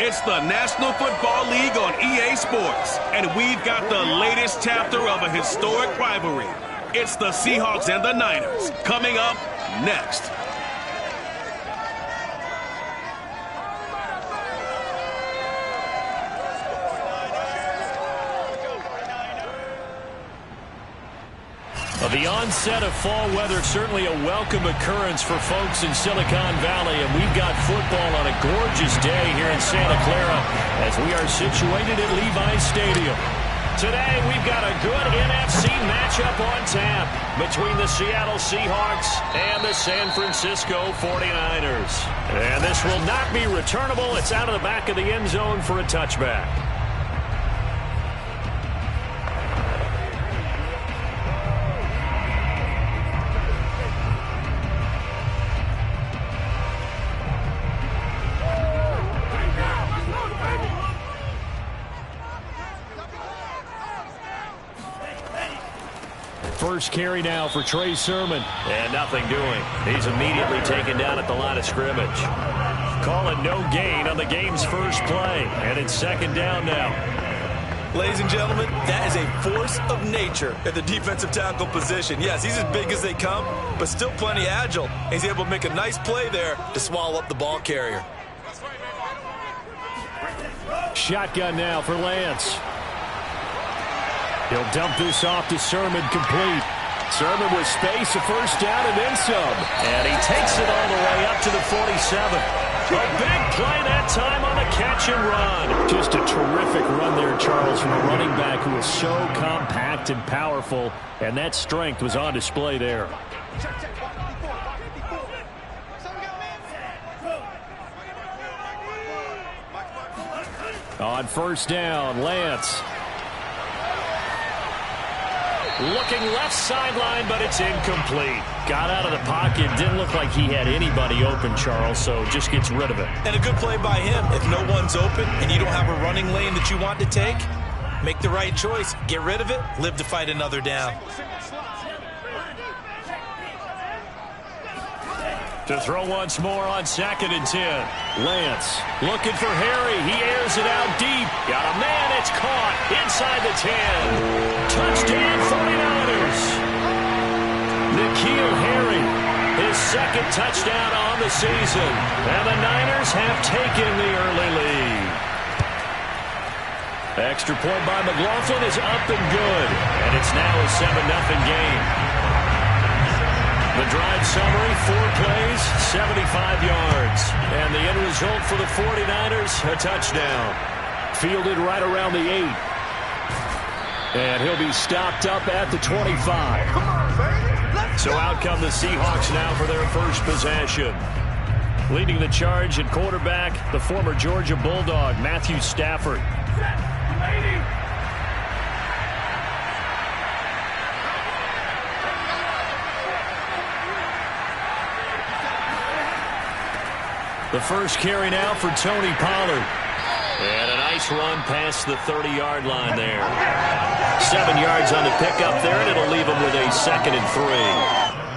It's the National Football League on EA Sports, and we've got the latest chapter of a historic rivalry. It's the Seahawks and the Niners coming up next. The onset of fall weather, certainly a welcome occurrence for folks in Silicon Valley, and we've got football on a gorgeous day here in Santa Clara as we are situated at Levi's Stadium. Today, we've got a good NFC matchup on tap between the Seattle Seahawks and the San Francisco 49ers. And this will not be returnable. It's out of the back of the end zone for a touchback. First carry now for Trey Sermon. And nothing doing. He's immediately taken down at the line of scrimmage. Call it no gain on the game's first play. And it's second down now. Ladies and gentlemen, that is a force of nature at the defensive tackle position. Yes, he's as big as they come, but still plenty agile. He's able to make a nice play there to swallow up the ball carrier. Shotgun now for Lance. He'll dump this off to Sermon, complete. Sermon with space, a first down and then some. And he takes it all the way up to the 47. A big play that time on the catch and run. Just a terrific run there, Charles, from a running back who is so compact and powerful, and that strength was on display there. On first down, Lance. Looking left sideline, but it's incomplete. Got out of the pocket. Didn't look like he had anybody open, Charles, so just gets rid of it. And a good play by him. If no one's open and you don't have a running lane that you want to take, make the right choice. Get rid of it. Live to fight another down. To throw once more on 2nd and 10. Lance looking for Harry. He airs it out deep. Got a man. It's caught inside the 10. Touchdown 49ers. N'Keal Harry, his second touchdown on the season. And the Niners have taken the early lead. Extra point by McLaughlin is up and good. And it's now a 7-0 game. The drive summary, 4 plays, 75 yards. And the end result for the 49ers, a touchdown. Fielded right around the 8. And he'll be stopped up at the 25. So out come the Seahawks now for their first possession. Leading the charge at quarterback, the former Georgia Bulldog, Matthew Stafford. The first carry now for Tony Pollard. And a nice run past the 30-yard line there. 7 yards on the pickup there, and it'll leave him with a 2nd and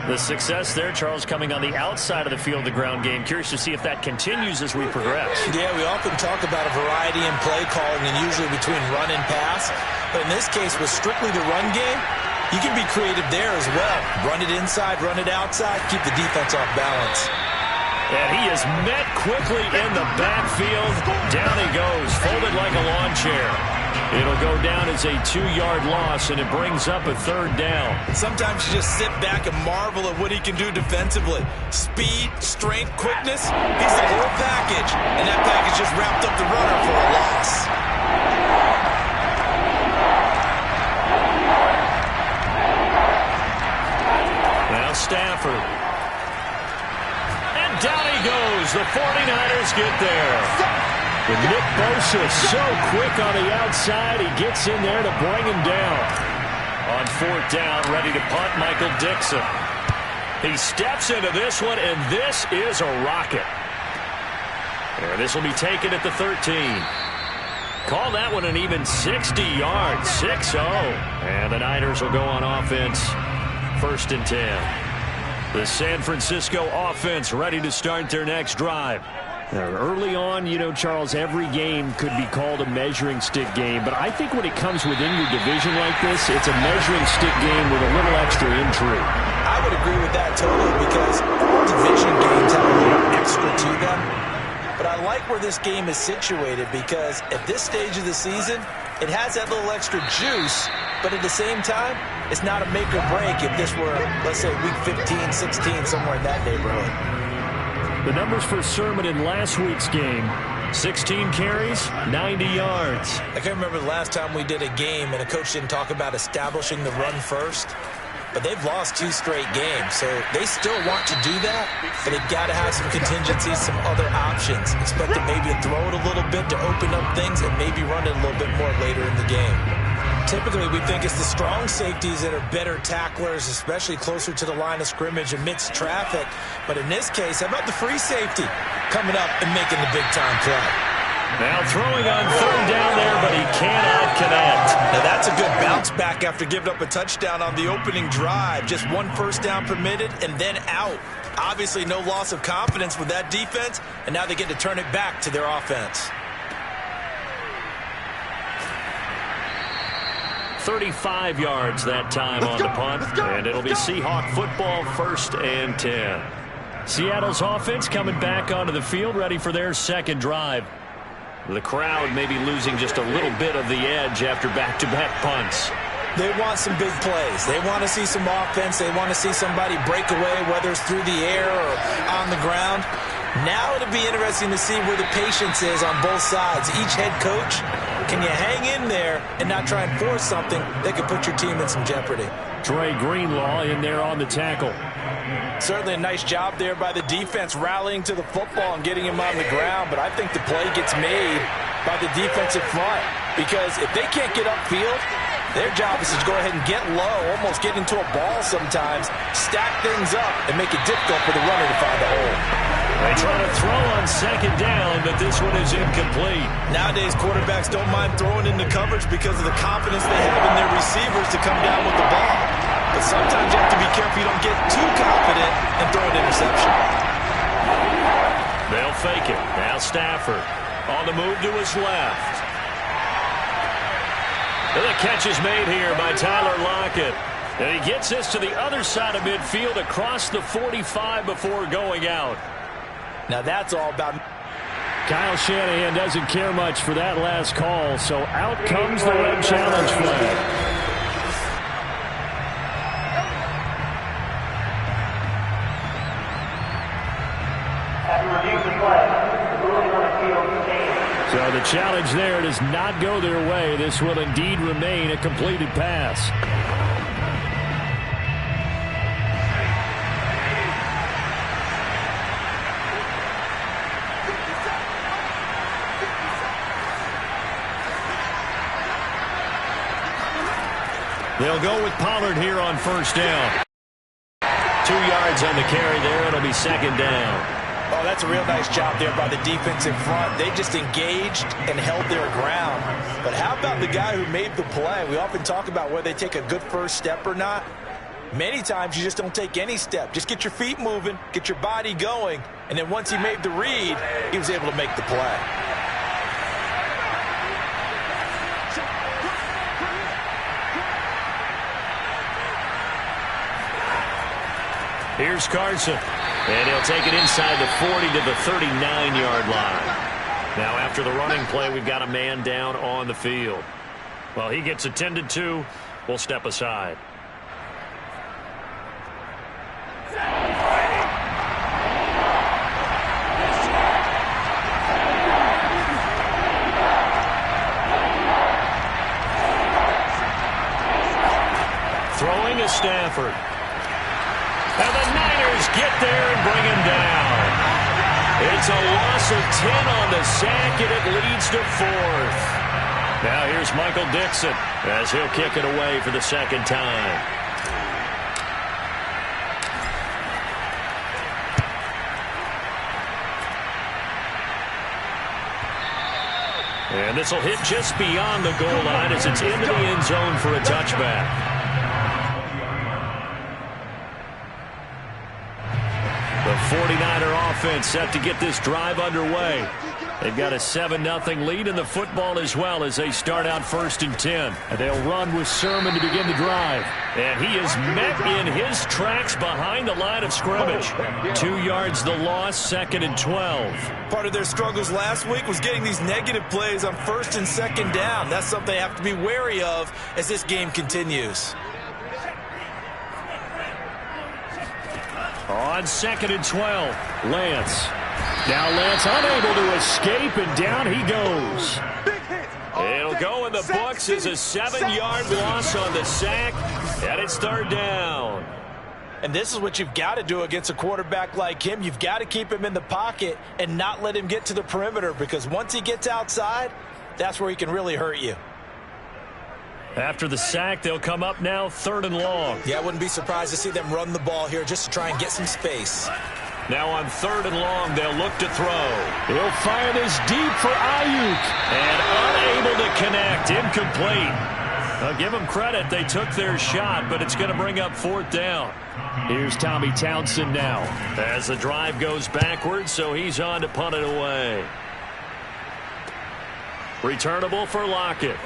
3. The success there, Charles, coming on the outside of the field, the ground game. Curious to see if that continues as we progress. Yeah, we often talk about a variety in play calling and usually between run and pass. But in this case, with strictly the run game, you can be creative there as well. Run it inside, run it outside, keep the defense off balance. And he is met quickly in the backfield. Down he goes, folded like a lawn chair. It'll go down as a 2-yard loss, and it brings up a 3rd down. Sometimes you just sit back and marvel at what he can do defensively. Speed, strength, quickness, he's the whole package. And that package just wrapped up the runner for a loss. Now Stafford. Down he goes. The 49ers get there. With Nick Bosa so quick on the outside, he gets in there to bring him down. On 4th down, ready to punt, Michael Dixon. He steps into this one, and this is a rocket. And this will be taken at the 13. Call that one an even 60 yards, 6-0. And the Niners will go on offense, 1st and 10. The San Francisco offense ready to start their next drive. Early on, you know, Charles, every game could be called a measuring stick game. But I think when it comes within your division like this, it's a measuring stick game with a little extra intrigue. I would agree with that totally because all division games have a little extra to them. But I like where this game is situated because at this stage of the season, it has that little extra juice. But at the same time, it's not a make or break if this were, let's say, week 15, 16, somewhere in that neighborhood. The numbers for Sermon in last week's game: 16 carries, 90 yards. I can't remember the last time we did a game and a coach didn't talk about establishing the run first. But they've lost 2 straight games, so they still want to do that, but they've got to have some contingencies, some other options. Expect to maybe throw it a little bit to open up things and maybe run it a little bit more later in the game. Typically, we think it's the strong safeties that are better tacklers, especially closer to the line of scrimmage amidst traffic. But in this case, how about the free safety coming up and making the big-time play? Now throwing on 3rd down there, but he cannot connect. Now that's a good bounce back after giving up a touchdown on the opening drive. Just 1 first down permitted and then out. Obviously no loss of confidence with that defense, and now they get to turn it back to their offense. 35 yards that time on the punt, and it'll be Seahawk football, 1st and 10. Seattle's offense coming back onto the field, ready for their 2nd drive. The crowd may be losing just a little bit of the edge after back-to-back punts. They want some big plays. They want to see some offense. They want to see somebody break away, whether it's through the air or on the ground. Now it'll be interesting to see where the patience is on both sides. Each head coach, can you hang in there and not try and force something that could put your team in some jeopardy? Trey Greenlaw in there on the tackle. Certainly a nice job there by the defense rallying to the football and getting him on the ground, but I think the play gets made by the defensive front because if they can't get upfield, their job is to go ahead and get low, almost get into a ball sometimes, stack things up, and make it difficult for the runner to find the hole. They try to throw on 2nd down, but this one is incomplete. Nowadays, quarterbacks don't mind throwing into coverage because of the confidence they have in their receivers to come down with the ball. But sometimes you have to be careful you don't get too confident and throw an interception. They'll fake it. Now Stafford on the move to his left. And the catch is made here by Tyler Lockett. And he gets this to the other side of midfield across the 45 before going out. Now that's all about... Kyle Shanahan doesn't care much for that last call, so out comes the red challenge flag. So the challenge there does not go their way. This will indeed remain a completed pass. They'll go with Pollard here on 1st down. 2 yards on the carry there. It'll be 2nd down. Oh, that's a real nice job there by the defensive front. They just engaged and held their ground. But how about the guy who made the play? We often talk about whether they take a good first step or not. Many times you just don't take any step. Just get your feet moving, get your body going, and then once he made the read, he was able to make the play. Here's Carson. And he'll take it inside the 40 to the 39-yard line. Now, after the running play, we've got a man down on the field. Well, he gets attended to. We'll step aside. Throwing is Stafford. And the Niners get there and bring him down. It's a loss of 10 on the sack, and it leads to 4th. Now here's Michael Dixon as he'll kick it away for the 2nd time. And this will hit just beyond the goal line as it's into the end zone for a touchback. The 49er offense set to get this drive underway. They've got a 7-0 lead in the football as well as they start out 1st and 10. And they'll run with Sermon to begin the drive. And he is met in his tracks behind the line of scrimmage. 2 yards the loss, 2nd and 12. Part of their struggles last week was getting these negative plays on 1st and 2nd down. That's something they have to be wary of as this game continues. On 2nd and 12, Lance. Now Lance unable to escape, and down he goes. It'll go in the books as a 7-yard loss on the sack, and it's 3rd down. And this is what you've got to do against a quarterback like him. You've got to keep him in the pocket and not let him get to the perimeter, because once he gets outside, that's where he can really hurt you. After the sack, they'll come up now 3rd and long. Yeah, I wouldn't be surprised to see them run the ball here just to try and get some space. Now on 3rd and long, they'll look to throw. He'll fire this deep for Ayuk. And unable to connect. Incomplete. I'll give them credit. They took their shot, but it's going to bring up 4th down. Here's Tommy Townsend now as the drive goes backwards, so he's on to punt it away. Returnable for Lockett.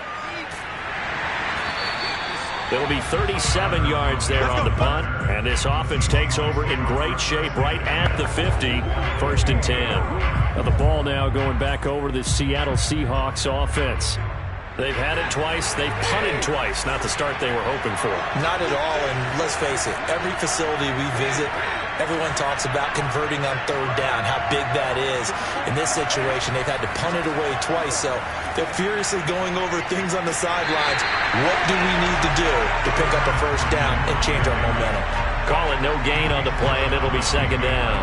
It'll be 37 yards there on the punt, and this offense takes over in great shape right at the 50, 1st and 10. Now the ball now going back over the Seattle Seahawks offense. They've had it twice. They've punted twice. Not the start they were hoping for. Not at all, and let's face it, every facility we visit, everyone talks about converting on 3rd down, how big that is. In this situation, they've had to punt it away twice, so they're furiously going over things on the sidelines. What do we need to do to pick up a 1st down and change our momentum? Call it no gain on the play, and it'll be 2nd down.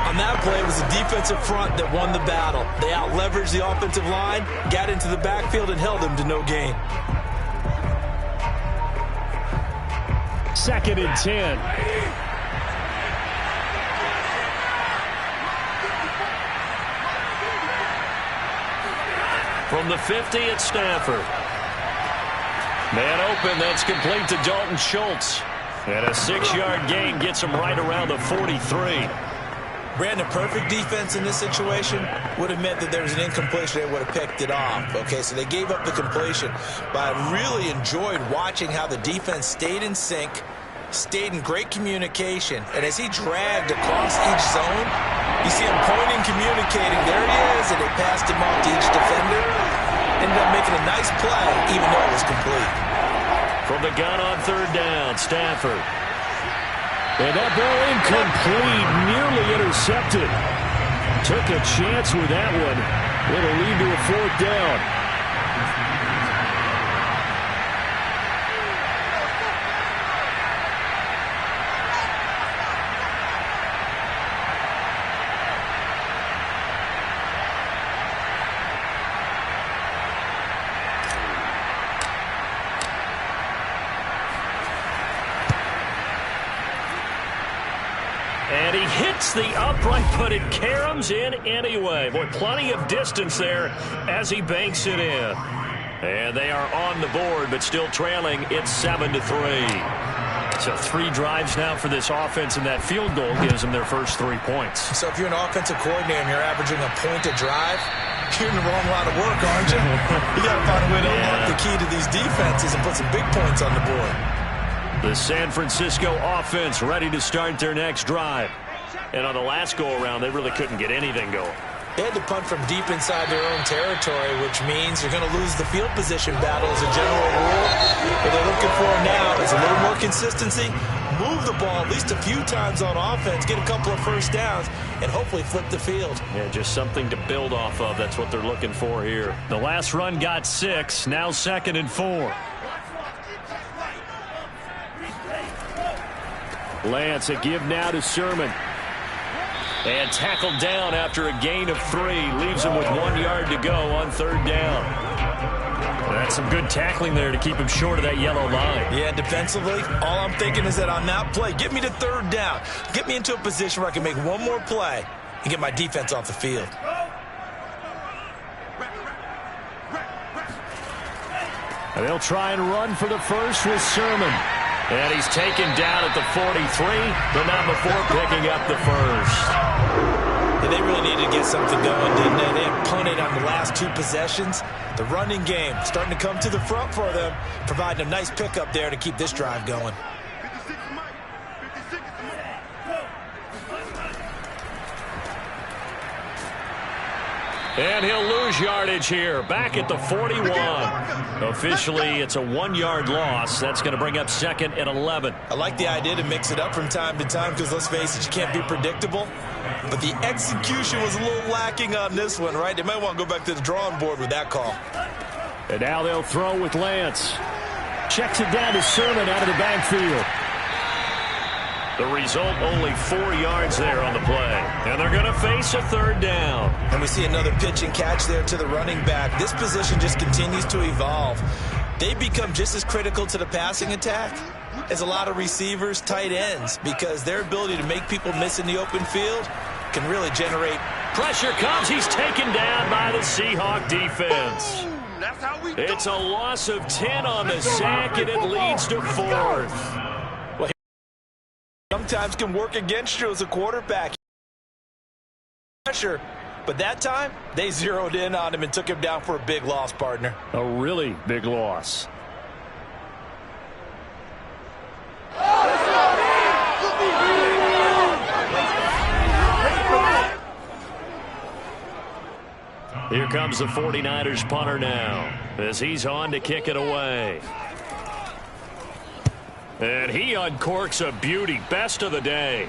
On that play, it was the defensive front that won the battle. They out-leveraged the offensive line, got into the backfield, and held him to no gain. 2nd and 10. From the 50, it's Stafford. Man open, that's complete to Dalton Schultz. And a 6-yard gain gets him right around the 43. Brandon, perfect defense in this situation would have meant that there was an incompletion. They would have picked it off. Okay, so they gave up the completion. But I really enjoyed watching how the defense stayed in sync, stayed in great communication. And as he dragged across each zone, you see him pointing, communicating. There he is, and they passed him off to each defender. Ended up making a nice play, even though it was complete. From the gun on 3rd down, Stafford. And that ball incomplete, nearly intercepted. Took a chance with that one. It'll lead to a 4th down. And he hits the upright, but it caroms in anyway. Boy, plenty of distance there as he banks it in. And they are on the board, but still trailing. It's 7-3. So 3 drives now for this offense, and that field goal gives them their first 3 points. So if you're an offensive coordinator and you're averaging a point a drive, you're in the wrong line of work, aren't you? You got to find a way to unlock the key to these defenses and put some big points on the board. The San Francisco offense ready to start their next drive. And on the last go-around, they really couldn't get anything going. They had to punt from deep inside their own territory, which means you're going to lose the field position battle as a general rule. What they're looking for now is a little more consistency, move the ball at least a few times on offense, get a couple of 1st downs, and hopefully flip the field. Yeah, just something to build off of. That's what they're looking for here. The last run got 6, now 2nd and 4. Lance, a give now to Sermon. And tackled down after a gain of 3. Leaves him with 1 yard to go on 3rd down. That's some good tackling there to keep him short of that yellow line. Yeah, defensively, all I'm thinking is that on that play, get me to 3rd down. Get me into a position where I can make one more play and get my defense off the field. And they'll try and run for the first with Sermon. And he's taken down at the 43, but not before picking up the first. Yeah, they really needed to get something going, didn't they? They had punted on the last 2 possessions. The running game starting to come to the front for them, providing a nice pickup there to keep this drive going. And he'll lose yardage here, back at the 41. Officially, it's a 1-yard loss. That's going to bring up 2nd and 11. I like the idea to mix it up from time to time because, let's face it, you can't be predictable. But the execution was a little lacking on this one, right? They might want to go back to the drawing board with that call. And now they'll throw with Lance. Checks it down to Sermon out of the backfield. The result, only 4 yards there on the play. And they're going to face a 3rd down. And we see another pitch and catch there to the running back. This position just continues to evolve. They become just as critical to the passing attack as a lot of receivers, tight ends, because their ability to make people miss in the open field can really generate. Pressure comes. He's taken down by the Seahawk defense. It's a loss of 10 on the sack, and it leads to 4th. Sometimes can work against you as a quarterback. Pressure, but that time they zeroed in on him and took him down for a big loss, partner. A really big loss. Here comes the 49ers punter now as he's on to kick it away. And he uncorks a beauty. Best of the day.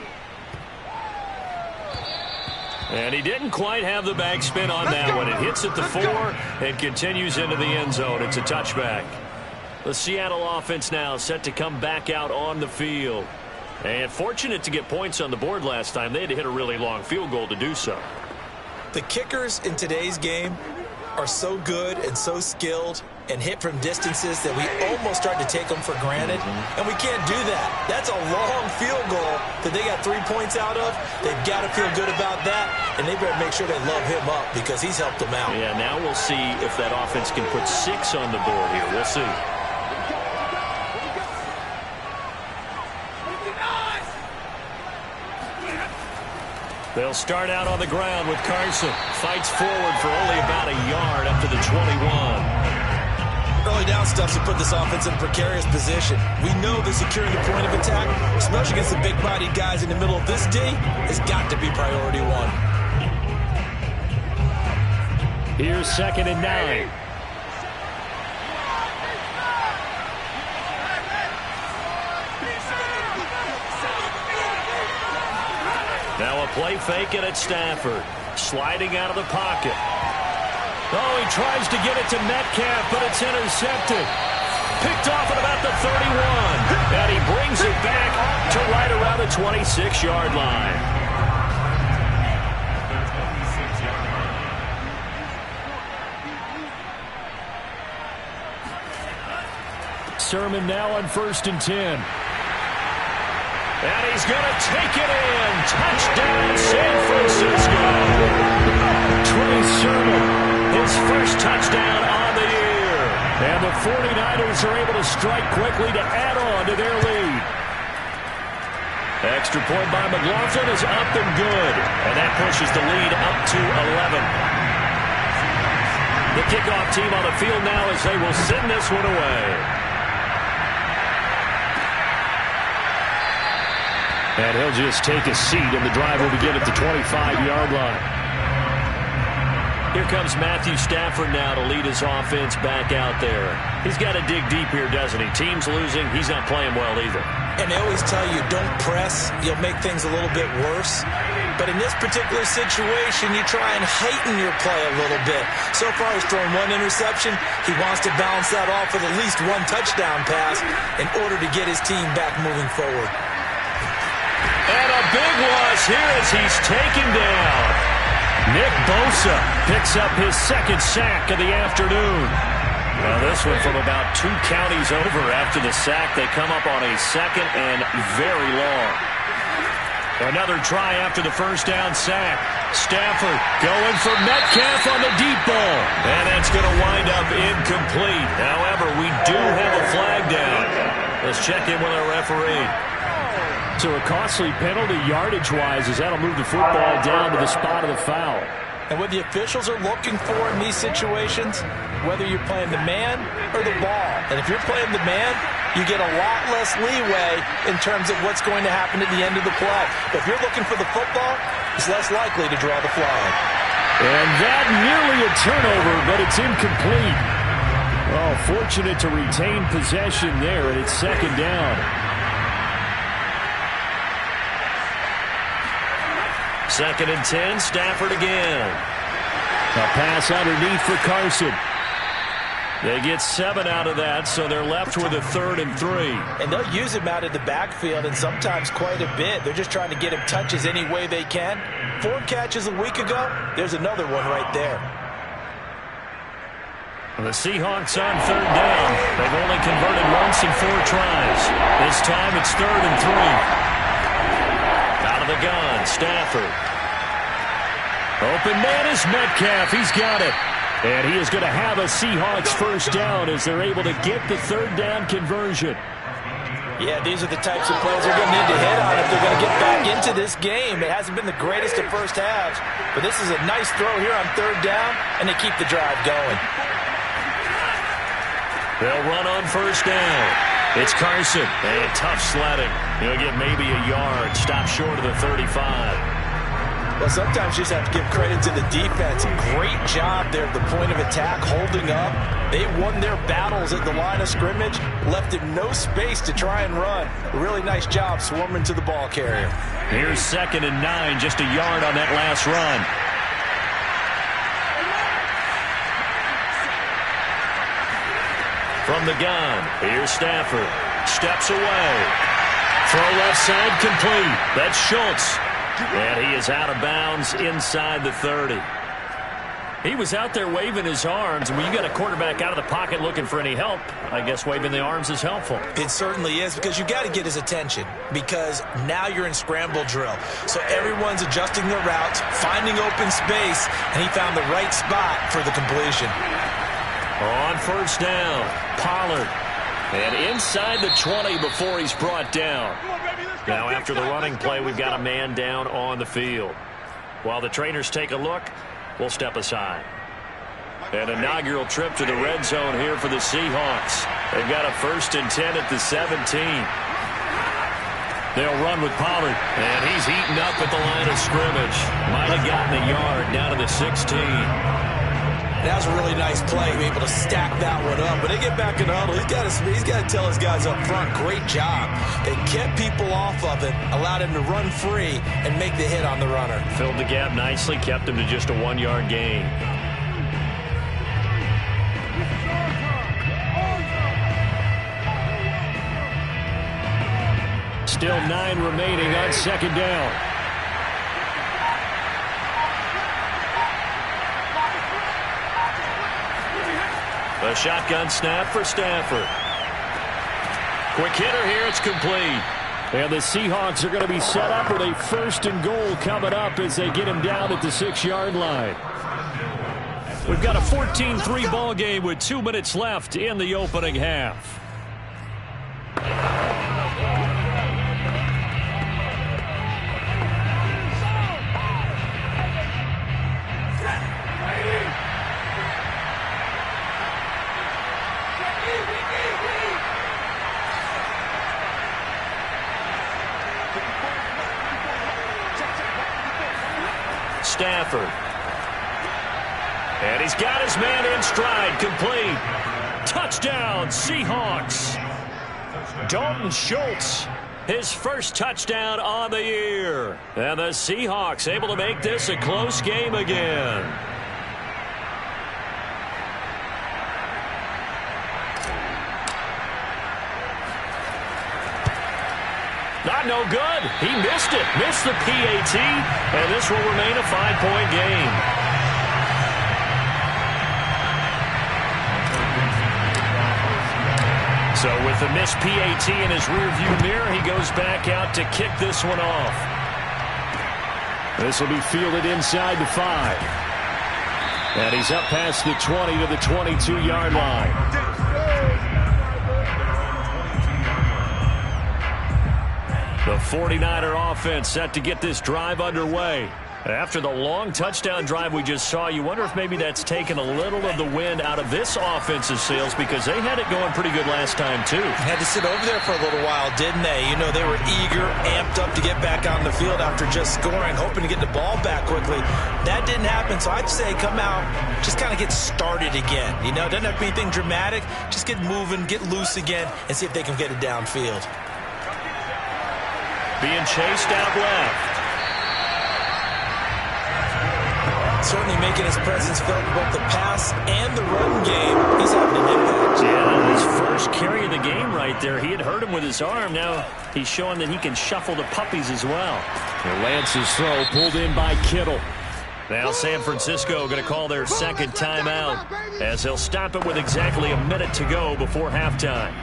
And he didn't quite have the backspin on that one. It hits at the 4 and continues into the end zone. It's a touchback. The Seattle offense now set to come back out on the field. And fortunate to get points on the board last time. They had to hit a really long field goal to do so. The kickers in today's game are so good and so skilled and hit from distances that we almost start to take them for granted. And we can't do that. That's a long field goal that they got 3 points out of. They've got to feel good about that, and they better make sure they love him up because he's helped them out. Yeah, now we'll see if that offense can put 6 on the board here. We'll see. They'll start out on the ground with Carson. Fights forward for only about a yard up to the 21. Early down stuff to put this offense in a precarious position. We know that securing the point of attack, especially against the big-bodied guys in the middle of this D, has got to be priority 1. Here's 2nd and 9. Now a play fake it at Stafford. Sliding out of the pocket. Oh, he tries to get it to Metcalf, but it's intercepted. Picked off at about the 31. And he brings it back to right around the 26-yard line. Sermon now on 1st and 10. And he's going to take it in. Touchdown, San Francisco. Trey Sermon, his first touchdown on the year. And the 49ers are able to strike quickly to add on to their lead. Extra point by McLaughlin is up and good. And that pushes the lead up to 11. The kickoff team on the field now as they will send this one away. And he'll just take a seat, and the drive will begin at the 25-yard line. Here comes Matthew Stafford now to lead his offense back out there. He's got to dig deep here, doesn't he? Team's losing. He's not playing well either. And they always tell you, don't press. You'll make things a little bit worse. But in this particular situation, you try and heighten your play a little bit. So far, he's thrown 1 interception. He wants to balance that off with at least 1 touchdown pass in order to get his team back moving forward. And a big loss here as he's taken down. Nick Bosa picks up his 2nd sack of the afternoon. Now this one from about 2 counties over after the sack. They come up on a 2nd and very long. Another try after the first down sack. Stafford going for Metcalf on the deep ball. And that's going to wind up incomplete. However, we do have a flag down. Let's check in with our referee. So a costly penalty yardage-wise as that'll move the football down to the spot of the foul. And what the officials are looking for in these situations, whether you're playing the man or the ball. And if you're playing the man, you get a lot less leeway in terms of what's going to happen at the end of the play. But if you're looking for the football, it's less likely to draw the flag. And that nearly a turnover, but it's incomplete. Oh, fortunate to retain possession there, and it's second down. Second and 10, Stafford again. A pass underneath for Carson. They get 7 out of that, so they're left with a 3rd and 3. And they'll use him out of the backfield, and sometimes quite a bit. They're just trying to get him touches any way they can. 4 catches a week ago, there's another one right there. The Seahawks on 3rd down. They've only converted once in 4 tries. This time it's 3rd and 3. Out of the gun, Stafford. Open man is Metcalf. He's got it. And he is going to have a Seahawks first down as they're able to get the 3rd down conversion. Yeah, these are the types of plays they're going to need to hit on if they're going to get back into this game. It hasn't been the greatest of first halves, but this is a nice throw here on 3rd down, and they keep the drive going. They'll run on 1st down. It's Carson, and tough sledding. He'll get maybe a yard, stop short of the 35. Well, sometimes you just have to give credit to the defense. Great job there at the point of attack, holding up. They won their battles at the line of scrimmage, left him no space to try and run. A really nice job swarming to the ball carrier. Here's 2nd and 9, just a yard on that last run. From the gun, here's Stafford. Steps away. Throw left side complete. That's Schultz. And he is out of bounds inside the 30. He was out there waving his arms. When you got a quarterback out of the pocket looking for any help, I guess waving the arms is helpful. It certainly is, because you got to get his attention, because now you're in scramble drill. So everyone's adjusting their routes, finding open space, and he found the right spot for the completion. On 1st down, Pollard. And inside the 20 before he's brought down. Now after the running play, we've got a man down on the field. While the trainers take a look, we'll step aside. An inaugural trip to the red zone here for the Seahawks. They've got a 1st and 10 at the 17. They'll run with Pollard. And he's heating up at the line of scrimmage. Might have gotten a yard down to the 16. That was a really nice play, to be able to stack that one up. When they get back in the huddle, he's got to tell his guys up front, great job. They kept people off of him, allowed him to run free and make the hit on the runner. Filled the gap nicely, kept him to just a 1-yard gain. Still 9 remaining on 2nd down. A shotgun snap for Stafford. Quick hitter here, it's complete. And the Seahawks are going to be set up with a 1st and goal coming up as they get him down at the 6-yard line. We've got a 14-3 ball game with 2 minutes left in the opening half. Stafford. And he's got his man in stride, complete. Touchdown, Seahawks. Dalton Schultz, his first touchdown on the year. And the Seahawks able to make this a close game again. Not no good. He missed it. Missed the PAT. And this will remain a 5-point game. So with the missed PAT in his rearview mirror, he goes back out to kick this one off. This will be fielded inside the 5. And he's up past the 20 to the 22-yard line. The 49er offense set to get this drive underway. After the long touchdown drive we just saw, you wonder if maybe that's taken a little of the wind out of this offensive sails, because they had it going pretty good last time too. Had to sit over there for a little while, didn't they? You know, they were eager, amped up to get back on the field after just scoring, hoping to get the ball back quickly. That didn't happen, so I'd say come out, just kind of get started again. You know, doesn't have to be anything dramatic. Just get moving, get loose again, and see if they can get it downfield. Being chased out left. Certainly making his presence felt in both the pass and the run game. He's having an impact. Yeah, his first carry of the game right there. He had hurt him with his arm. Now he's showing that he can shuffle the puppies as well. And Lance's throw pulled in by Kittle. Now San Francisco going to call their second timeout, as they'll stop it with exactly a minute to go before halftime.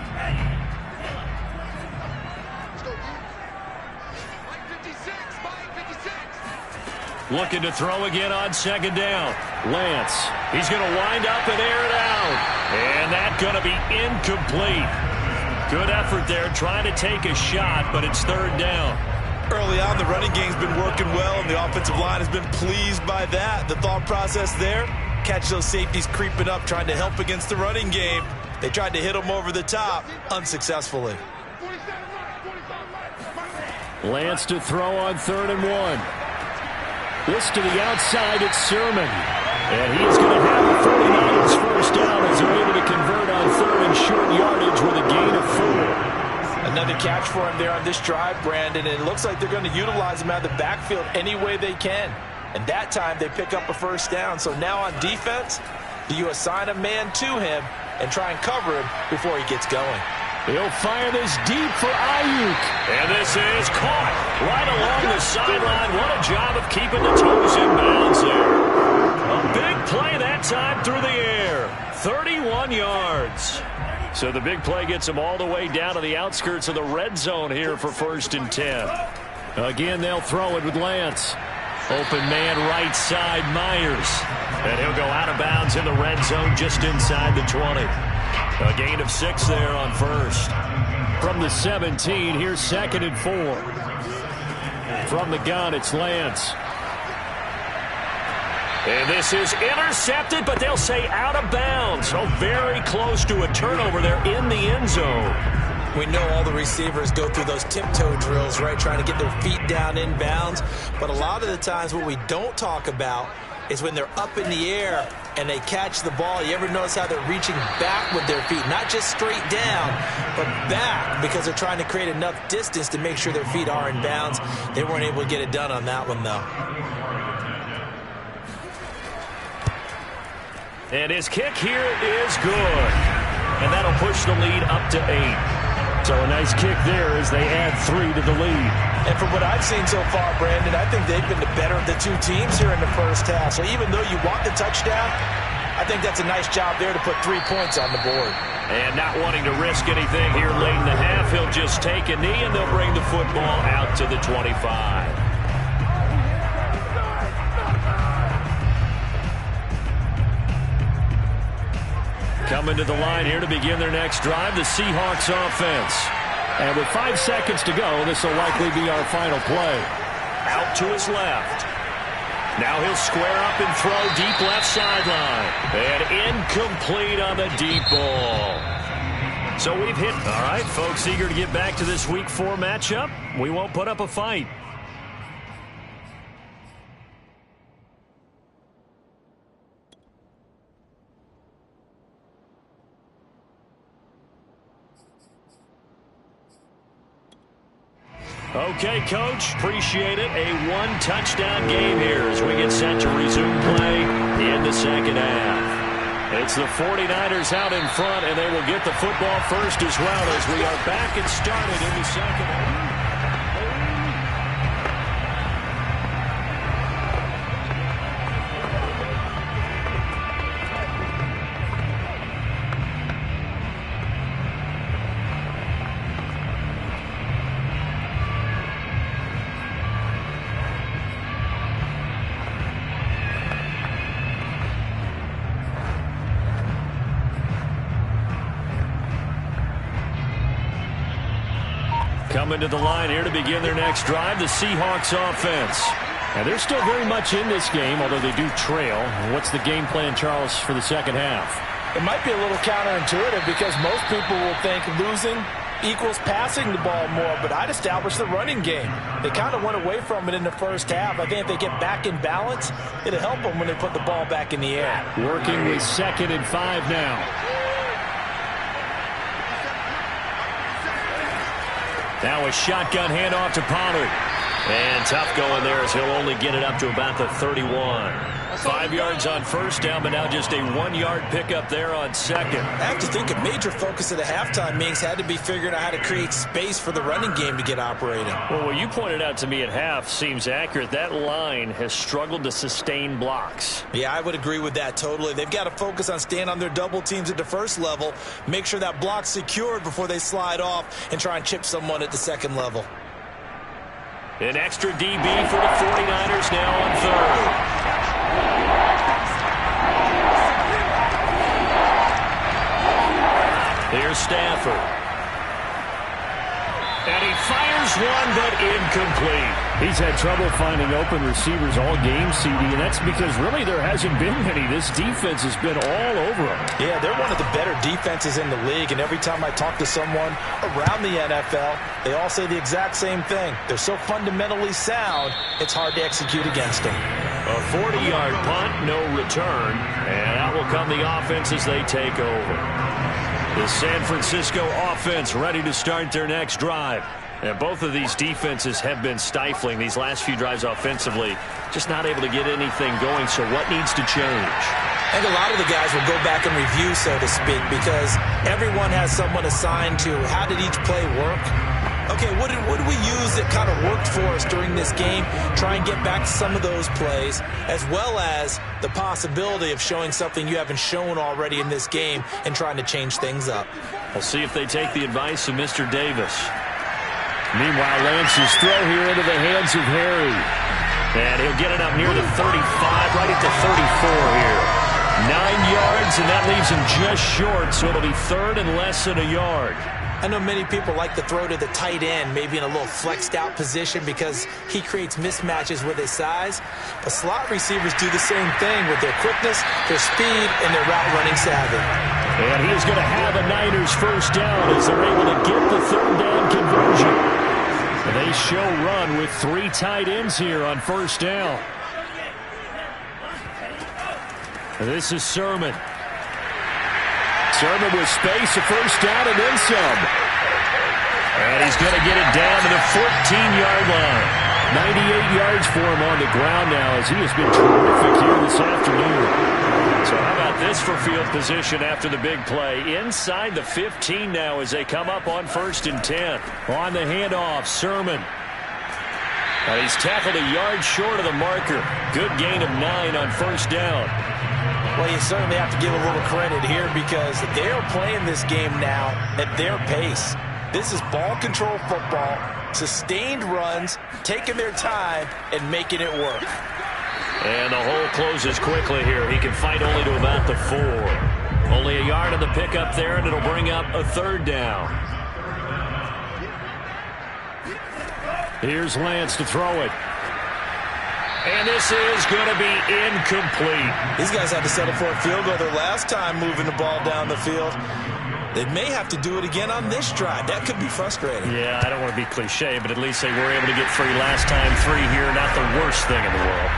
Looking to throw again on second down. Lance, he's going to wind up and air it out. And that's going to be incomplete. Good effort there trying to take a shot, but it's third down. Early on, the running game's been working well, and the offensive line has been pleased by that. The thought process there, catch those safeties creeping up, trying to help against the running game. They tried to hit them over the top, unsuccessfully. Lance to throw on 3rd and 1. This to the outside, it's Sermon. And he's going to have the 49ers first down as they're able to convert on 3rd and short yardage with a gain of 4. Another catch for him there on this drive, Brandon. And it looks like they're going to utilize him out of the backfield any way they can. And that time they pick up a first down. So now on defense, do you assign a man to him and try and cover him before he gets going? He'll fire this deep for Ayuk. And this is caught right along the sideline. What a job of keeping the toes in bounds there. A big play that time through the air. 31 yards. So the big play gets him all the way down to the outskirts of the red zone here for 1st and 10. Again, they'll throw it with Lance. Open man right side, Myers. And he'll go out of bounds in the red zone just inside the 20. A gain of 6 there on 1st. From the 17, here's 2nd and 4. From the gun, it's Lance. And this is intercepted, but they'll say out of bounds. So very close to a turnover there in the end zone. We know all the receivers go through those tiptoe drills, right, trying to get their feet down in bounds. But a lot of the times what we don't talk about is when they're up in the air and they catch the ball. You ever notice how they're reaching back with their feet? Not just straight down, but back, because they're trying to create enough distance to make sure their feet are in bounds. They weren't able to get it done on that one, though. And his kick here is good. And that'll push the lead up to 8. So a nice kick there as they add 3 to the lead. And from what I've seen so far, Brandon, I think they've been the better of the two teams here in the first half. So even though you want the touchdown, I think that's a nice job there to put 3 points on the board. And not wanting to risk anything here late in the half, he'll just take a knee and they'll bring the football out to the 25. Coming to the line here to begin their next drive, the Seahawks offense. And with 5 seconds to go, this will likely be our final play. Out to his left. Now he'll square up and throw deep left sideline. And incomplete on the deep ball. So we've hit. All right, folks, eager to get back to this Week 4 matchup. We won't put up a fight. Okay, Coach, appreciate it. A 1-touchdown game here as we get set to resume play in the second half. It's the 49ers out in front, and they will get the football first as well as we are back and started in the second half. Coming to the line here to begin their next drive, the Seahawks offense. And they're still very much in this game, although they do trail. What's the game plan, Charles, for the second half? It might be a little counterintuitive because most people will think losing equals passing the ball more, but I'd establish the running game. They kind of went away from it in the first half. I think if they get back in balance, it'll help them when they put the ball back in the air. Working with 2nd and 5 now. Now a shotgun handoff to Pollard. And tough going there as he'll only get it up to about the 31. 5 yards on first down, but now just a 1-yard pickup there on second. I have to think a major focus of the halftime meetings had to be figuring out how to create space for the running game to get operating. Well, what you pointed out to me at half seems accurate. That line has struggled to sustain blocks. Yeah, I would agree with that totally. They've got to focus on staying on their double teams at the first level, make sure that block's secured before they slide off and try and chip someone at the second level. An extra DB for the 49ers now on third. Here's Stafford. And he fires one, but incomplete. He's had trouble finding open receivers all game, CD, and that's because really there hasn't been many. This defense has been all over them. Yeah, they're one of the better defenses in the league, and every time I talk to someone around the NFL, they all say the exact same thing. They're so fundamentally sound, it's hard to execute against them. A 40-yard punt, no return, and out will come the offense as they take over. The San Francisco offense ready to start their next drive. And both of these defenses have been stifling these last few drives offensively. Just not able to get anything going, so what needs to change? I think a lot of the guys will go back and review, so to speak, because everyone has someone assigned to how did each play work. Okay, what did we use that kind of worked for us during this game? Try and get back to some of those plays, as well as the possibility of showing something you haven't shown already in this game and trying to change things up. We'll see if they take the advice of Mr. Davis. Meanwhile, Lance's throw here into the hands of Harry. And he'll get it up near the 35, right at the 34 here. 9 yards, and that leaves him just short, so it'll be third and less than a yard. I know many people like to throw to the tight end, maybe in a little flexed out position because he creates mismatches with his size. But slot receivers do the same thing with their quickness, their speed, and their route running savvy. And he is going to have a Niners first down as they're able to get the third down conversion. And they show run with 3 tight ends here on first down. And this is Sermon. Sermon with space, a first down, and then some. And he's going to get it down to the 14-yard line. 98 yards for him on the ground now as he has been terrific here this afternoon. So how about this for field position after the big play? Inside the 15 now as they come up on 1st and 10. On the handoff, Sermon. And he's tackled a yard short of the marker. Good gain of 9 on first down. Well, you certainly have to give a little credit here because they're playing this game now at their pace. This is ball control football, sustained runs, taking their time, and making it work. And the hole closes quickly here. He can fight only to about the 4. Only a yard on the pickup there, and it'll bring up a third down. Here's Lance to throw it. And this is going to be incomplete. These guys had to settle for a field goal their last time moving the ball down the field. They may have to do it again on this drive. That could be frustrating. Yeah, I don't want to be cliche, but at least they were able to get 3 last time. 3 here, not the worst thing in the world.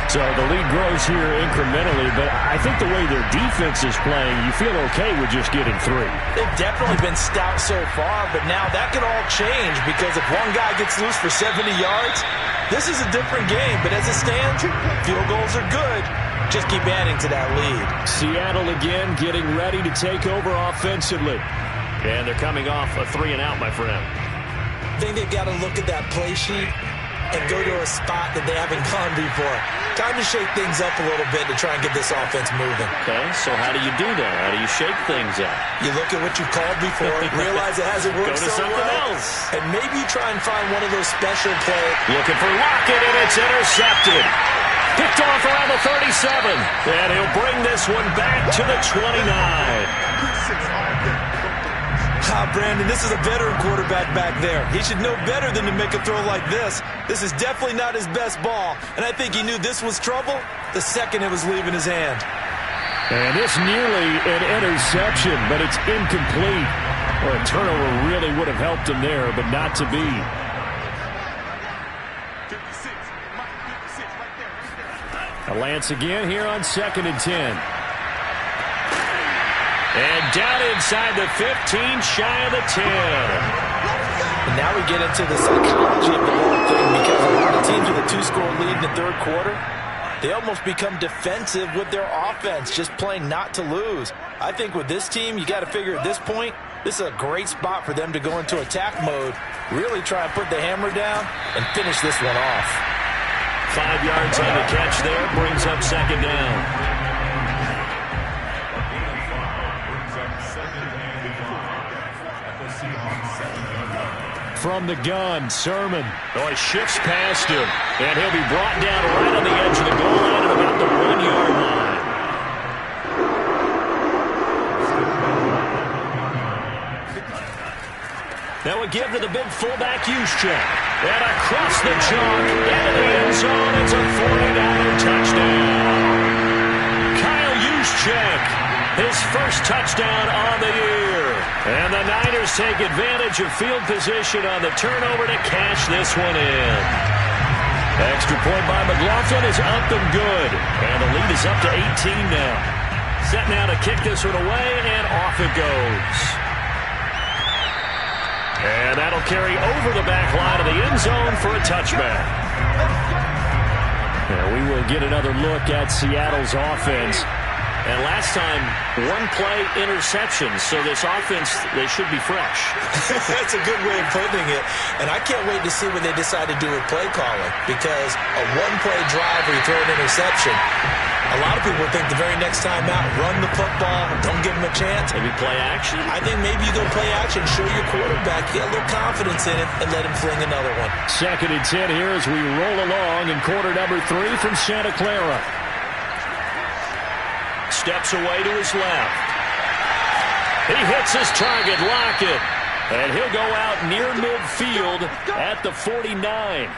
So the lead grows here incrementally, but I think the way their defense is playing, you feel okay with just getting 3. They've definitely been stout so far, but now that could all change because if one guy gets loose for 70 yards, this is a different game. But as it stands, field goals are good. Just keep adding to that lead. Seattle again getting ready to take over offensively. And they're coming off a 3-and-out, my friend. I think they've got to look at that play sheet and go to a spot that they haven't gone before. Time to shake things up a little bit to try and get this offense moving. Okay, so how do you do that? How do you shake things up? You look at what you called before, realize it hasn't worked so well, else. and maybe you try and find one of those special plays. Looking for Lockett, and it's intercepted. Picked off around the 37. And he'll bring this one back to the 29. Brandon, this is a veteran quarterback back there. He should know better than to make a throw like this. This is definitely not his best ball, and I think he knew this was trouble the second it was leaving his hand. And it's nearly an interception, but it's incomplete. Well, a turnover really would have helped him there, but not to be. A Lance again here on 2nd and 10. And down inside the 15, shy of the 10. And now we get into the psychology of the whole thing, because a lot of teams with a 2-score lead in the third quarter, they almost become defensive with their offense, just playing not to lose. I think with this team, you got to figure at this point, this is a great spot for them to go into attack mode, really try and put the hammer down and finish this one off. 5 yards on the catch there, brings up 2nd down. From the gun, Sermon. Oh, he shifts past him, and he'll be brought down right on the edge of the goal line at about the 1-yard line. That would give to the big fullback Juszczyk. And across the chalk, into the end zone, it's a 49er touchdown. Kyle Juszczyk, his first touchdown on the year. And the Niners take advantage of field position on the turnover to cash this one in. Extra point by McLaughlin is up and good. And the lead is up to 18 now. Set now to kick this one away, and off it goes. And that'll carry over the back line of the end zone for a touchback. Now we will get another look at Seattle's offense. And last time, 1-play interception, so this offense, they should be fresh. That's a good way of putting it. And I can't wait to see what they decide to do with play calling, because a 1-play drive where you throw an interception, a lot of people think the very next time out, run the football, don't give them a chance. Maybe play action? I think maybe you go play action, show your quarterback, get a little confidence in it, and let him fling another one. 2nd and 10 here as we roll along in quarter number 3 from Santa Clara. Steps away to his left. He hits his target, Lockett. And he'll go out near midfield at the 49.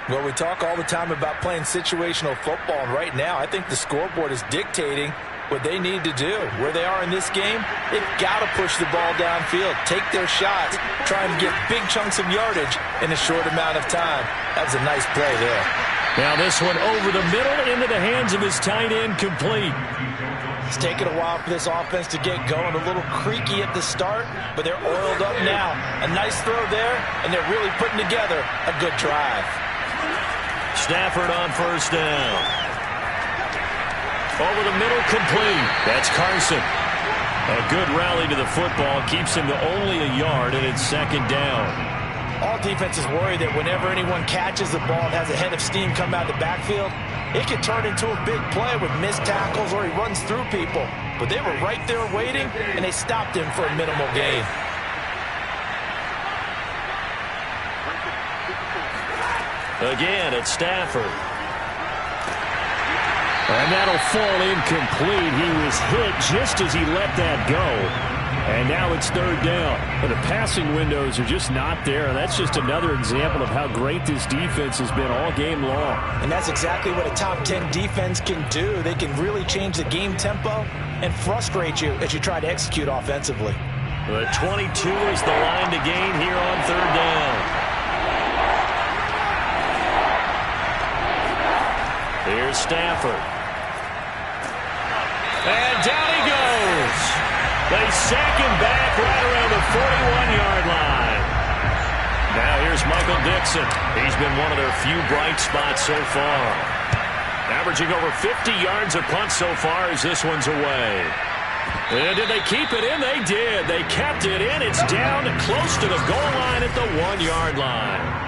Well, we talk all the time about playing situational football, and right now I think the scoreboard is dictating what they need to do. Where they are in this game, they've got to push the ball downfield, take their shots, trying to get big chunks of yardage in a short amount of time. That was a nice play there. Now this one over the middle into the hands of his tight end, complete. It's taken a while for this offense to get going. A little creaky at the start, but they're oiled up now. A nice throw there, and they're really putting together a good drive. Stafford on first down. Over the middle, complete. That's Carson. A good rally to the football keeps him to only a yard, and it's 2nd down. All defenses worry that whenever anyone catches the ball and has a head of steam come out of the backfield, it can turn into a big play with missed tackles or he runs through people. But they were right there waiting, and they stopped him for a minimal gain. Again, it's Stafford. And that'll fall incomplete. He was hit just as he let that go. And now it's 3rd down. But the passing windows are just not there. And that's just another example of how great this defense has been all game long. And that's exactly what a top 10 defense can do. They can really change the game tempo and frustrate you as you try to execute offensively. The 22 is the line to gain here on 3rd down. Here's Stafford. And down he goes. They sack him back right around the 41-yard line. Now here's Michael Dixon. He's been one of their few bright spots so far. Averaging over 50 yards a punt so far as this one's away. And did they keep it in? They did. They kept it in. It's down close to the goal line at the 1-yard line.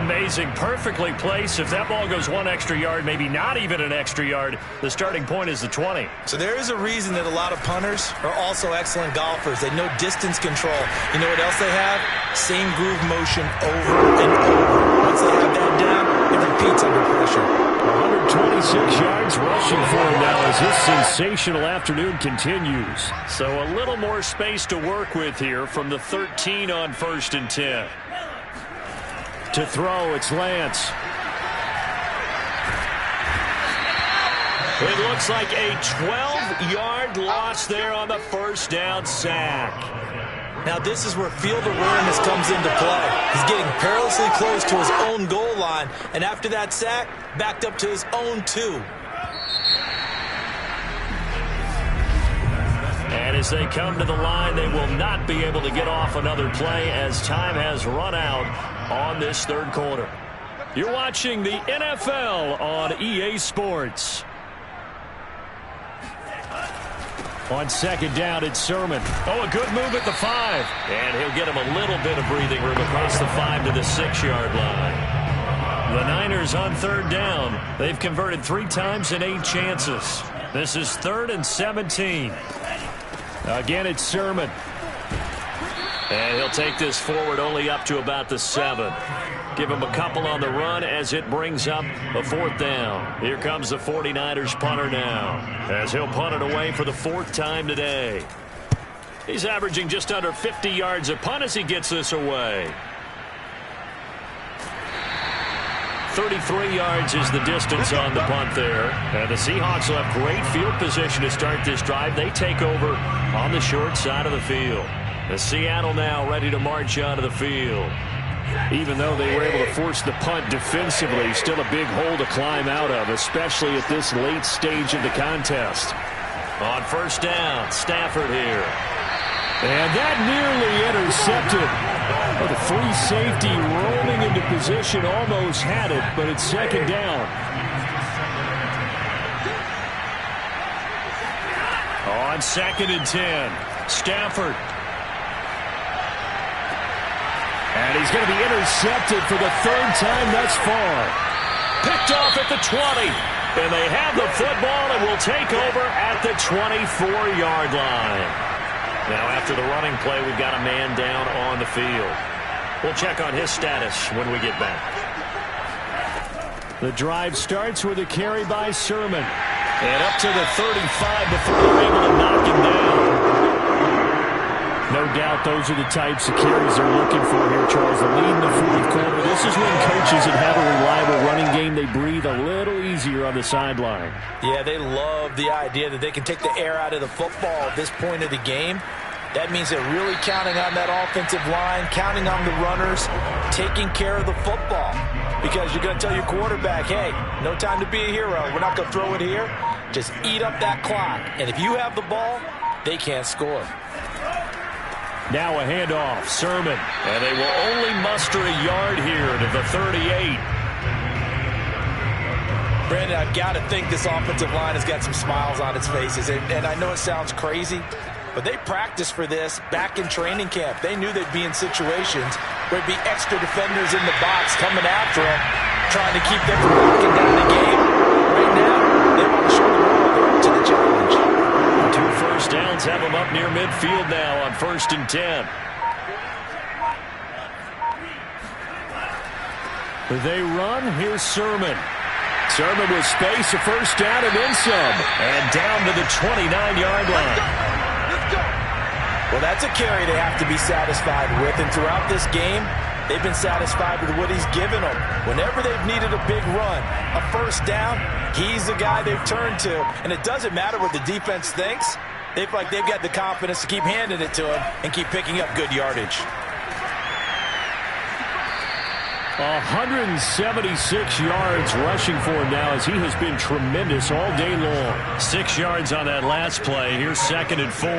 Amazing. Perfectly placed. If that ball goes 1 extra yard, maybe not even an extra yard, the starting point is the 20. So there is a reason that a lot of punters are also excellent golfers. They know distance control. You know what else they have? Same groove motion over and over. Once they have that down, it repeats under pressure. 126 yards rushing for him now as this sensational afternoon continues. So a little more space to work with here from the 13 on 1st and 10. To throw, it's Lance. It looks like a 12-yard loss there on the first down sack. Now this is where field awareness comes into play. He's getting perilously close to his own goal line, and after that sack, backed up to his own 2. And as they come to the line, they will not be able to get off another play as time has run out on this third quarter. You're watching the NFL on EA Sports. On second down, it's Sermon. Oh, a good move at the 5. And he'll get him a little bit of breathing room across the 5 to the 6-yard line. The Niners on third down. They've converted 3 times in 8 chances. This is 3rd and 17. Again, it's Sermon. And he'll take this forward only up to about the 7. Give him a couple on the run as it brings up a 4th down. Here comes the 49ers punter now, as he'll punt it away for the 4th time today. He's averaging just under 50 yards a punt as he gets this away. 33 yards is the distance on the punt there. And the Seahawks will have great field position to start this drive. They take over on the short side of the field. The Seattle now ready to march onto the field. Even though they were able to force the punt defensively, still a big hole to climb out of, especially at this late stage of the contest. On first down, Stafford here. And that nearly intercepted. Oh, the free safety rolling into position, almost had it, but it's second down. On 2nd and 10, Stafford. And he's going to be intercepted for the 3rd time thus far. Picked off at the 20. And they have the football and will take over at the 24-yard line. Now after the running play, we've got a man down on the field. We'll check on his status when we get back. The drive starts with a carry by Sermon. And up to the 35 before they're able to knock him down. No doubt those are the types of carries they're looking for here, Charles. The lead in the 4th quarter. This is when coaches that have a reliable running game, they breathe a little easier on the sideline. Yeah, they love the idea that they can take the air out of the football at this point of the game. That means they're really counting on that offensive line, counting on the runners, taking care of the football. Because you're going to tell your quarterback, hey, no time to be a hero. We're not going to throw it here. Just eat up that clock. And if you have the ball, they can't score. Now a handoff, Sermon. And they will only muster a yard here to the 38. Brandon, I've got to think this offensive line has got some smiles on its faces. And I know it sounds crazy, but they practiced for this back in training camp. They knew they'd be in situations where there'd be extra defenders in the box coming after them, trying to keep them from locking down the game. Right now, they want to show the world they're up to the challenge. 2 first downs have them up near midfield now on 1st and 10. They run. Here's Sermon. Sermon with space, a first down and then some. And down to the 29-yard line. Well, that's a carry they have to be satisfied with. And throughout this game, they've been satisfied with what he's given them. Whenever they've needed a big run, a first down, he's the guy they've turned to. And it doesn't matter what the defense thinks. They've got the confidence to keep handing it to him and keep picking up good yardage. 176 yards rushing for him now as he has been tremendous all day long. 6 yards on that last play. Here's 2nd and 4.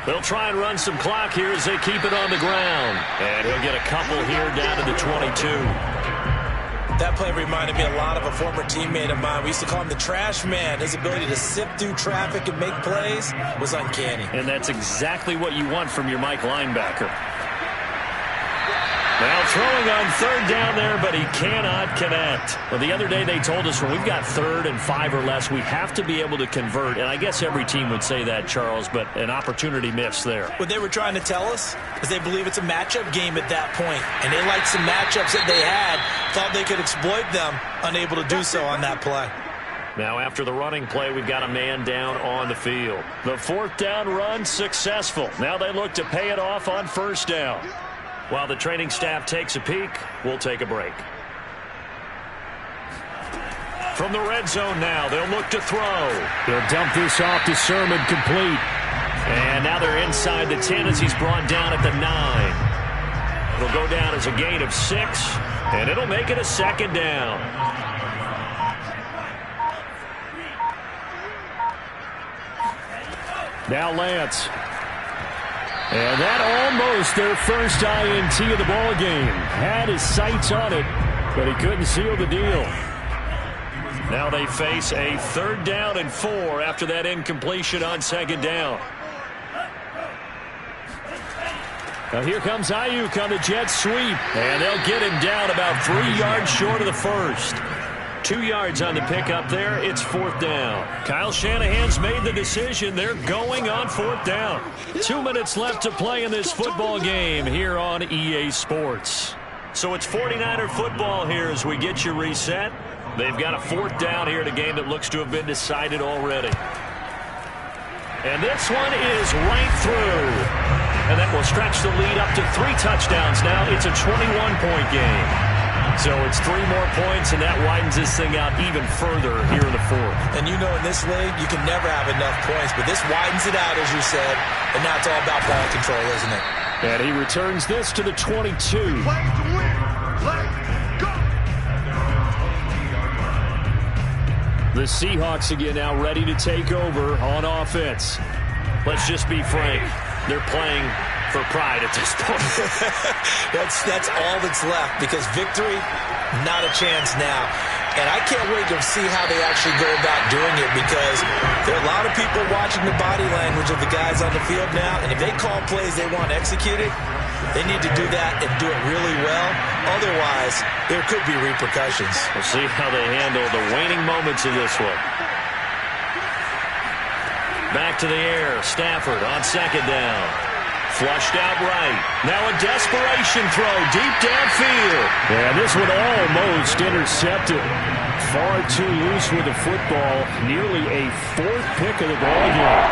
They'll try and run some clock here as they keep it on the ground. And he'll get a couple here down to the 22. That play reminded me a lot of a former teammate of mine. We used to call him the trash man. His ability to sift through traffic and make plays was uncanny. And that's exactly what you want from your Mike linebacker. Now throwing on third down there, but he cannot connect. Well, the other day they told us when we've got 3rd and 5 or less, we have to be able to convert. And I guess every team would say that, Charles, but an opportunity missed there. What they were trying to tell us is they believe it's a matchup game at that point. And they liked some matchups that they had, thought they could exploit them, unable to do so on that play. Now after the running play, we've got a man down on the field. The 4th down run successful. Now they look to pay it off on 1st down. While the training staff takes a peek, we'll take a break. From the red zone now, they'll look to throw. They'll dump this off to Sermon, complete. And now they're inside the 10 as he's brought down at the 9. It'll go down as a gain of 6, and it'll make it a 2nd down. Now Lance. And that almost their first INT of the ball game. Had his sights on it, but he couldn't seal the deal. Now they face a 3rd down and 4 after that incompletion on 2nd down. Now here comes Ayuk on the jet sweep. And they'll get him down about 3 yards short of the first. 2 yards on the pickup there. It's 4th down. Kyle Shanahan's made the decision. They're going on 4th down. 2 minutes left to play in this football game here on EA Sports. So it's 49er football here as we get you reset. They've got a 4th down here in a game that looks to have been decided already. And this one is right through. And that will stretch the lead up to 3 touchdowns now. It's a 21-point game. So it's 3 more points, and that widens this thing out even further here in the 4th. And you know in this league, you can never have enough points, but this widens it out, as you said, and now it's all about ball control, isn't it? And he returns this to the 22. Play to win. Play. Go. The Seahawks again now ready to take over on offense. Let's just be frank. They're playing for pride at this point. that's all that's left, because victory, not a chance now. And I can't wait to see how they actually go about doing it, because there are a lot of people watching the body language of the guys on the field now, and if they call plays they want executed, they need to do that and do it really well. Otherwise, there could be repercussions. We'll see how they handle the waning moments of this one. Back to the air. Stafford on 2nd down. Flushed out right. Now a desperation throw deep downfield. Yeah, this one almost intercepted. Far too loose with the football. Nearly a 4th pick of the ball game.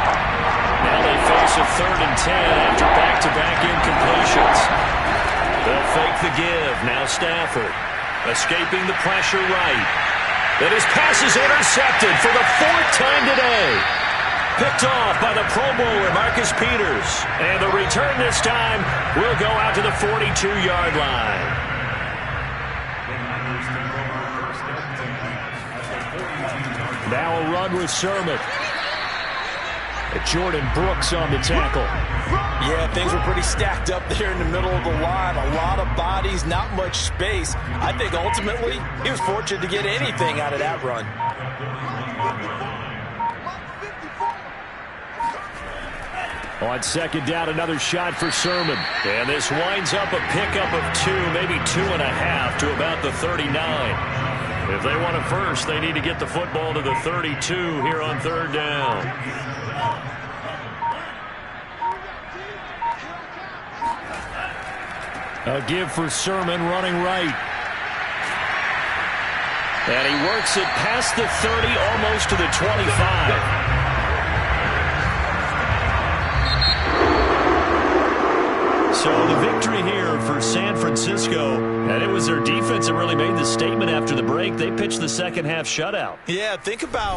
Now they face a 3rd and 10 after back-to-back incompletions. They'll fake the give. Now Stafford escaping the pressure right. And his pass is intercepted for the 4th time today. Picked off by the Pro Bowler, Marcus Peters. And the return this time will go out to the 42-yard line. Now a run with Sermon. Jordan Brooks on the tackle. Yeah, things were pretty stacked up there in the middle of the line. A lot of bodies, not much space. I think ultimately he was fortunate to get anything out of that run. On 2nd down, another shot for Sermon. And this winds up a pickup of 2, maybe 2.5 to about the 39. If they want a first, they need to get the football to the 32 here on 3rd down. A give for Sermon running right. And he works it past the 30, almost to the 25. So the victory here for San Francisco, and it was their defense that really made the statement after the break. They pitched the second half shutout. Yeah, think about